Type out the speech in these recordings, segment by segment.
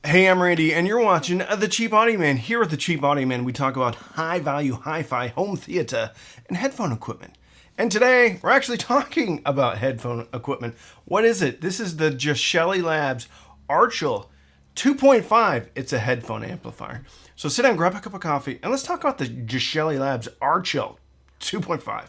Hey, I'm Randy, and you're watching The Cheap Audio Man. Here at The Cheap Audio Man, we talk about high-value hi-fi home theater and headphone equipment. And today, we're actually talking about headphone equipment. What is it? This is the Choose-Geshelli Labs Archel 2.5. It's a headphone amplifier. So sit down, grab a cup of coffee, and let's talk about the Chouse-Geshelli Labs Archel 2.5.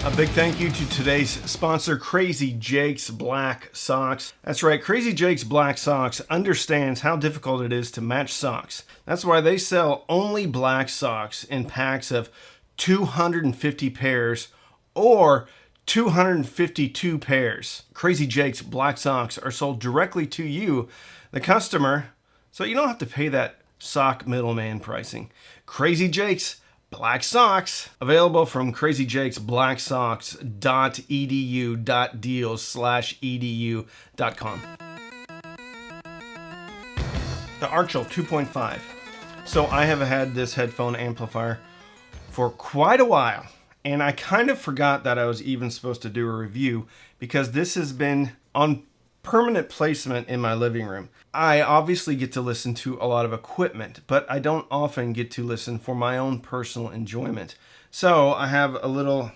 A big thank you to today's sponsor, Crazy Jake's Black Socks. That's right, Crazy Jake's Black Socks understands how difficult it is to match socks. That's why they sell only black socks in packs of 250 pairs or 252 pairs. Crazy Jake's Black Socks are sold directly to you, the customer, so you don't have to pay that sock middleman pricing. Crazy Jake's Black Socks, available from crazyjakesblacksocks.edu.deals/edu.com. The Archel 2.5. So I have had this headphone amplifier for quite a while, and I kind of forgot that I was even supposed to do a review because this has been on permanent placement in my living room. I obviously get to listen to a lot of equipment, but I don't often get to listen for my own personal enjoyment. So I have a little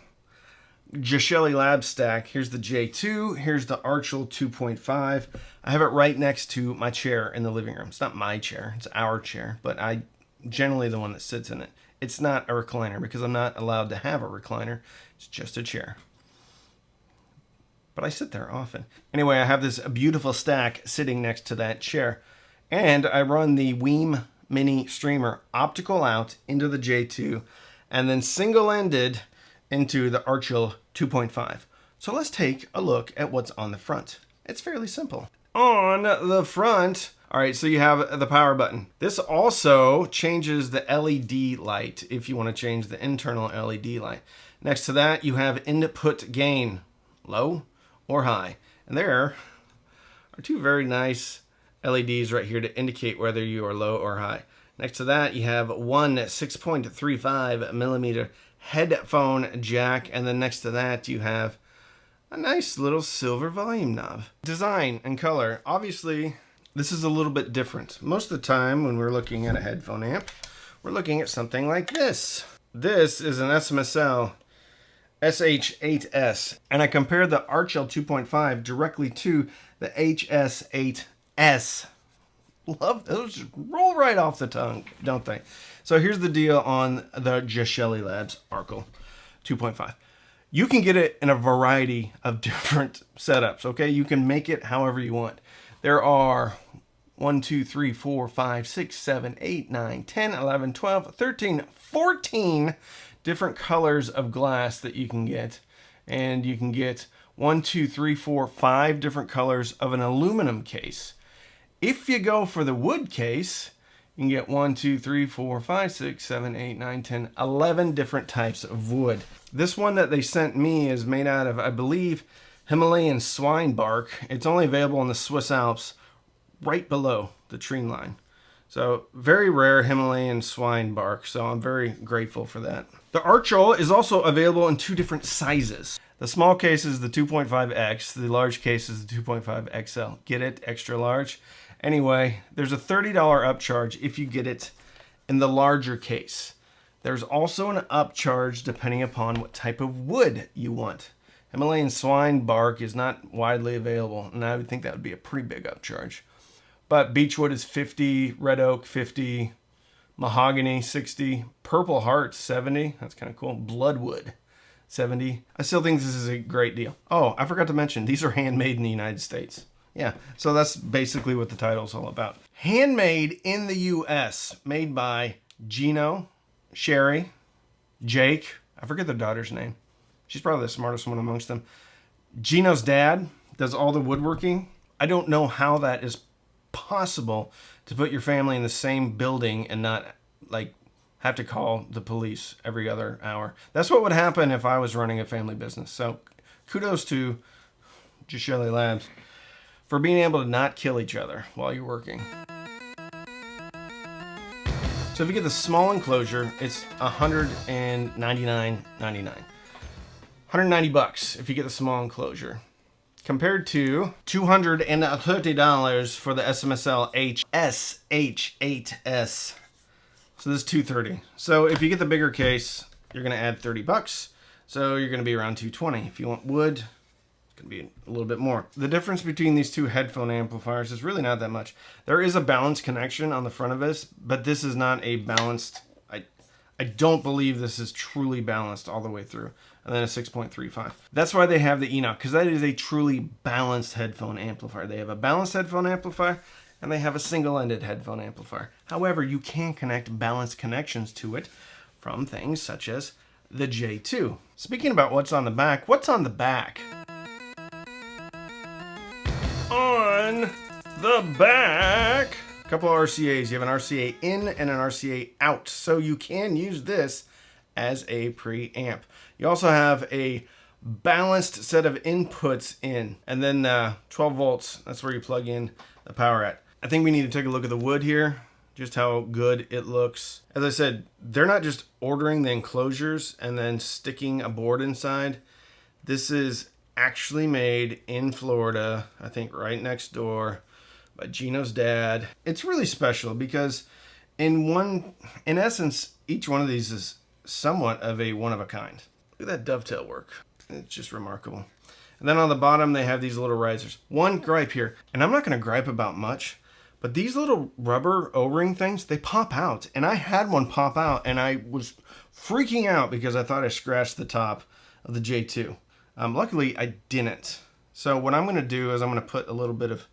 Chouse-Geshelli Lab stack. Here's the J2, here's the Archel 2.5. I have it right next to my chair in the living room. It's not my chair, it's our chair, but I generally the one that sits in it. It's not a recliner because I'm not allowed to have a recliner. It's just a chair. But I sit there often. Anyway, I have this beautiful stack sitting next to that chair. And I run the Weem Mini Streamer optical out into the J2 and then single-ended into the Archel 2.5. So let's take a look at what's on the front. It's fairly simple. On the front, all right, so you have the power button. This also changes the LED light if you want to change the internal LED light. Next to that, you have input gain, low or high. And there are two very nice LEDs right here to indicate whether you are low or high. Next to that, you have one 6.35 millimeter headphone jack. And then next to that, you have a nice little silver volume knob. Design and color. Obviously, this is a little bit different. Most of the time when we're looking at a headphone amp, we're looking at something like this. This is an SMSL SH8S, and I compared the Archel 2.5 directly to the HS8S. Love those, roll right off the tongue, don't they? So here's the deal on the Chouse-Geshelli Labs Archel 2.5. You can get it in a variety of different setups, okay? You can make it however you want. There are 1, 2, 3, 4, 5, 6, 7, 8, 9, 10, 11, 12, 13, 14 different colors of glass that you can get. And you can get 1, 2, 3, 4, 5 different colors of an aluminum case. If you go for the wood case, you can get 1, 2, 3, 4, 5, 6, 7, 8, 9, 10, 11 different types of wood. This one that they sent me is made out of, I believe, Himalayan swine bark. It's only available in the Swiss Alps right below the tree line. So very rare Himalayan swine bark, so I'm very grateful for that. The Archel is also available in two different sizes. The small case is the 2.5X, the large case is the 2.5XL. Get it? Extra large? Anyway, there's a $30 upcharge if you get it in the larger case. There's also an upcharge depending upon what type of wood you want. Himalayan swine bark is not widely available, and I would think that would be a pretty big upcharge. But beechwood is 50, red oak 50, mahogany 60, purple heart 70. That's kind of cool. Bloodwood 70. I still think this is a great deal. Oh, I forgot to mention, these are handmade in the United States. Yeah, so that's basically what the title's all about. Handmade in the U.S., made by Gino, Sherry, Jake. I forget their daughter's name. She's probably the smartest one amongst them. Gino's dad does all the woodworking. I don't know how that is possible to put your family in the same building and not like have to call the police every other hour. That's what would happen if I was running a family business. So kudos to Chouse-Geshelli Labs for being able to not kill each other while you're working. So if you get the small enclosure, it's $199.99. $190 if you get the small enclosure, compared to $230 for the SMSL SH8S. So this is $230. So if you get the bigger case, you're going to add $30. So you're going to be around $220. If you want wood, it's going to be a little bit more. The difference between these two headphone amplifiers is really not that much. There is a balanced connection on the front of this, but this is not a balanced. I don't believe this is truly balanced all the way through. And then a 6.35. That's why they have the Enoch, because that is a truly balanced headphone amplifier. They have a balanced headphone amplifier, and they have a single-ended headphone amplifier. However, you can connect balanced connections to it from things such as the J2. Speaking about what's on the back, what's on the back? On the back, a couple of RCAs. You have an RCA in and an RCA out, so you can use this as a preamp. You also have a balanced set of inputs in, and then 12 volts. That's where you plug in the power at. I think we need to take a look at the wood here, just how good it looks. As I said, they're not just ordering the enclosures and then sticking a board inside. This is actually made in Florida, I think right next door, by Gino's dad. It's really special because in essence, each one of these is somewhat of a one-of-a-kind. Look at that dovetail work. It's just remarkable. And then on the bottom, they have these little risers. One gripe here, and I'm not going to gripe about much, but these little rubber O-ring things, they pop out. And I had one pop out, and I was freaking out because I thought I scratched the top of the J2. Luckily, I didn't. So what I'm going to do is I'm going to put a little bit of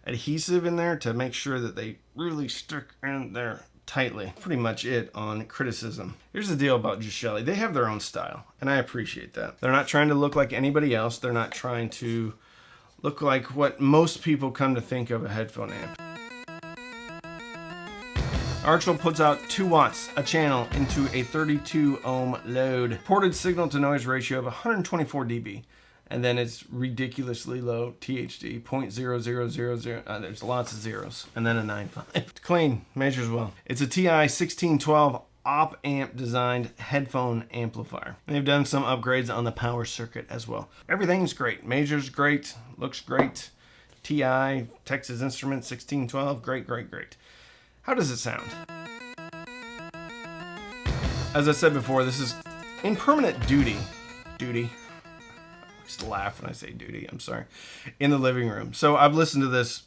adhesive in there to make sure that they really stick in there tightly. Pretty much it on criticism. Here's the deal about Geshelli. They have their own style, and I appreciate that. They're not trying to look like anybody else. They're not trying to look like what most people come to think of a headphone amp. Archel puts out 2 watts a channel into a 32 ohm load. Ported signal to noise ratio of 124 dB. And then it's ridiculously low THD, 0.0000. There's lots of zeros. And then a 9.5. It's clean, measures well. It's a TI 1612 op amp designed headphone amplifier. And they've done some upgrades on the power circuit as well. Everything's great. Measures great, looks great. TI, Texas Instruments 1612, great, great, great. How does it sound? As I said before, this is in permanent duty. To laugh when I say duty, I'm sorry, in the living room. So I've listened to this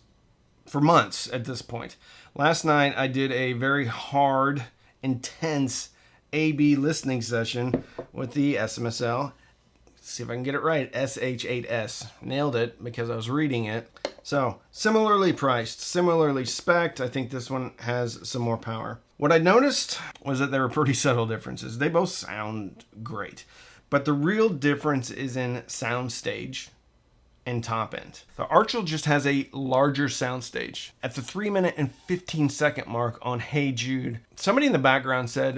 for months at this point. Last night I did a very hard, intense A/B listening session with the SMSL. Let's see if I can get it right. SH8S. Nailed it because I was reading it. So similarly priced, similarly spec'd. I think this one has some more power. What I noticed was that there were pretty subtle differences. They both sound great. But the real difference is in soundstage and top end. The Archel just has a larger soundstage. At the 3-minute and 15-second mark on Hey Jude, somebody in the background said,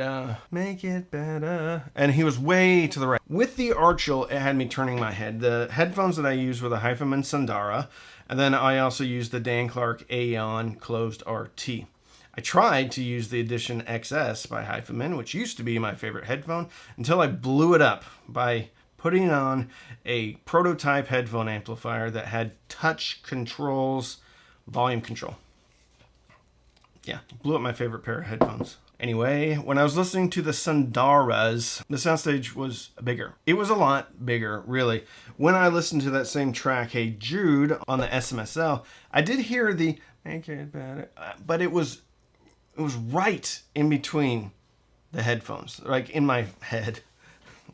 make it better. And he was way to the right. With the Archel, it had me turning my head. The headphones that I used were the Headphone Sundara. And then I also used the Dan Clark Aeon Closed RT. I tried to use the Edition XS by Headphone, which used to be my favorite headphone, until I blew it up by putting on a prototype headphone amplifier that had touch controls, volume control. Yeah, blew up my favorite pair of headphones. Anyway, when I was listening to the Sundaras, the soundstage was bigger. It was a lot bigger, really. When I listened to that same track, Hey Jude, on the SMSL, I did hear the make it better, but it was right in between the headphones, like in my head.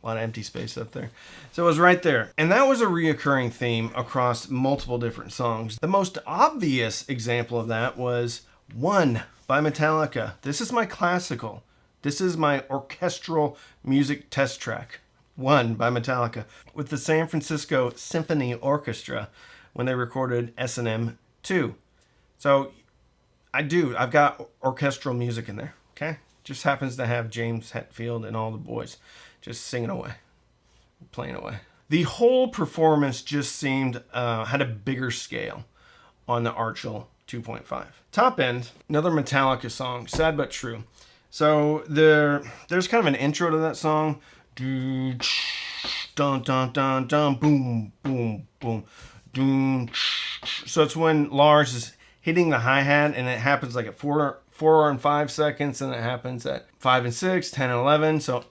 A lot of empty space up there. So it was right there. And that was a reoccurring theme across multiple different songs. The most obvious example of that was One by Metallica. This is my classical. This is my orchestral music test track. One by Metallica with the San Francisco Symphony Orchestra when they recorded S&M 2. So I've got orchestral music in there, okay? Just happens to have James Hetfield and all the boys just singing away, playing away. The whole performance just seemed, had a bigger scale on the Archel 2.5. Top end, another Metallica song, Sad But True. So there's kind of an intro to that song. Dun dun dun dun boom boom boom. Dun. So it's when Lars is hitting the hi-hat, and it happens like at 4 and 5 seconds, and it happens at 5 and 6, 10 and 11. So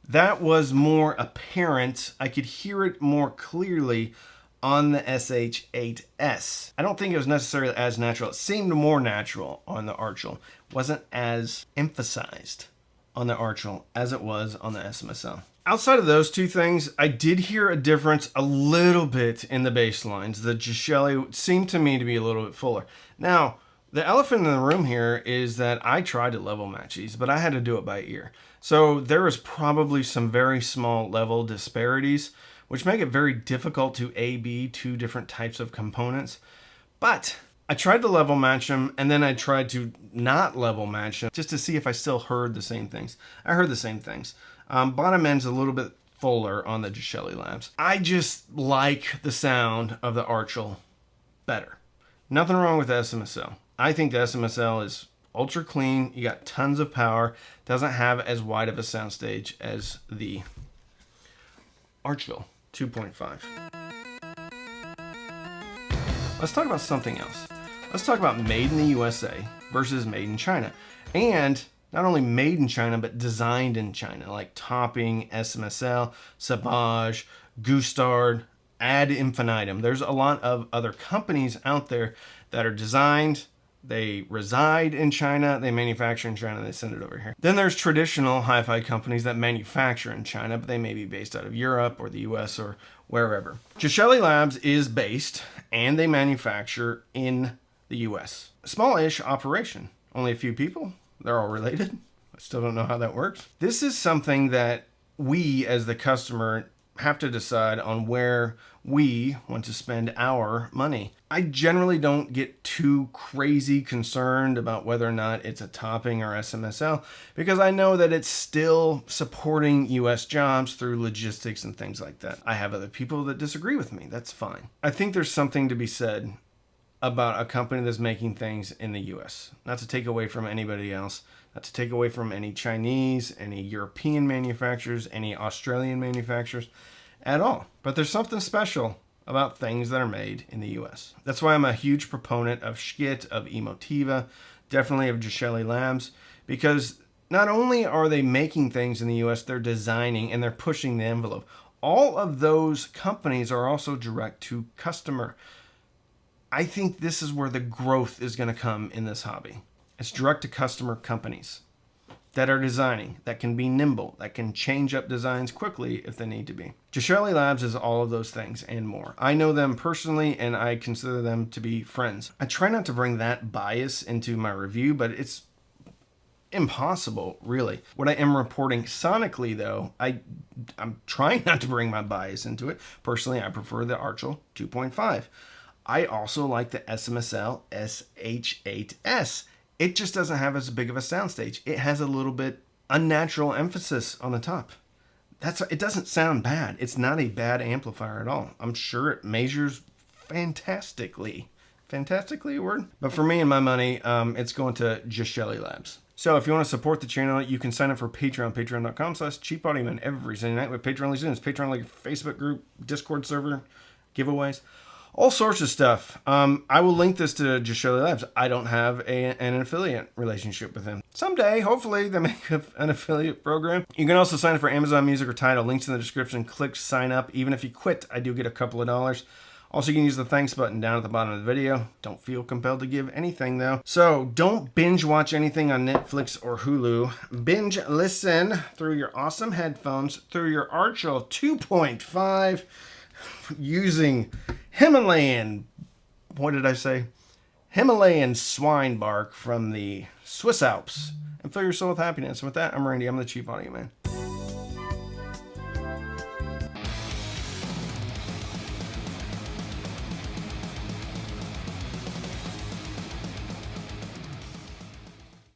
that was more apparent. I could hear it more clearly on the SH8S. I don't think it was necessarily as natural. It seemed more natural on the Archel. It wasn't as emphasized on the Archel as it was on the SMSL. Outside of those two things, I did hear a difference a little bit in the bass lines. The Geshelli seemed to me to be a little bit fuller. Now, the elephant in the room here is that I tried to level match these, but I had to do it by ear. So there was probably some very small level disparities, which make it very difficult to A/B two different types of components. But I tried to level match them, and then I tried to not level match them just to see if I still heard the same things. I heard the same things. Bottom end's a little bit fuller on the Geshelli Labs. I just like the sound of the Archel better. Nothing wrong with the SMSL. I think the SMSL is ultra clean. You got tons of power. Doesn't have as wide of a soundstage as the Archel 2.5. Let's talk about something else. Let's talk about made in the USA versus made in China. And not only made in China, but designed in China, like Topping, SMSL, Sabage, Gustard, ad infinitum. There's a lot of other companies out there that are designed, they reside in China, they manufacture in China, they send it over here. Then there's traditional hi-fi companies that manufacture in China, but they may be based out of Europe or the US or wherever. Geshelli Labs is based and they manufacture in the US. Small-ish operation, only a few people. They're all related. I still don't know how that works. This is something that we as the customer have to decide on where we want to spend our money. I generally don't get too crazy concerned about whether or not it's a Topping or SMSL because I know that it's still supporting US jobs through logistics and things like that. I have other people that disagree with me. That's fine. I think there's something to be said about a company that's making things in the US. Not to take away from anybody else, not to take away from any Chinese, any European manufacturers, any Australian manufacturers at all. But there's something special about things that are made in the US. That's why I'm a huge proponent of Schit, of Emotiva, definitely of Geshelli Labs, because not only are they making things in the US, they're designing and they're pushing the envelope. All of those companies are also direct to customer. I think this is where the growth is going to come in this hobby. It's direct to customer companies that are designing, that can be nimble, that can change up designs quickly if they need to be. Geshelli Labs is all of those things and more. I know them personally and I consider them to be friends. I try not to bring that bias into my review, but it's impossible, really. What I am reporting sonically, though, I'm trying not to bring my bias into it. Personally, I prefer the Archel 2.5. I also like the SMSL SH8S. It just doesn't have as big of a soundstage. It has a little bit unnatural emphasis on the top. It doesn't sound bad. It's not a bad amplifier at all. I'm sure it measures fantastically. Fantastically a word? But for me and my money, it's going to Geshelli Labs. So if you want to support the channel, you can sign up for Patreon, patreon.com/cheapaudioman every Sunday night with Patreon Legions. Patreon like a Facebook group, Discord server, giveaways. All sorts of stuff. I will link this to Geshelli Labs. I don't have an affiliate relationship with them. Someday, hopefully, they make an affiliate program. You can also sign up for Amazon Music or Tidal. Links in the description. Click sign up. Even if you quit, I do get a couple of dollars. Also, you can use the thanks button down at the bottom of the video. Don't feel compelled to give anything, though. So, don't binge watch anything on Netflix or Hulu. Binge listen through your awesome headphones, through your Archel 2.5, using Himalayan, what did I say? Himalayan swine bark from the Swiss Alps. And fill your soul with happiness. And with that, I'm Randy. I'm the Cheap Audio Man.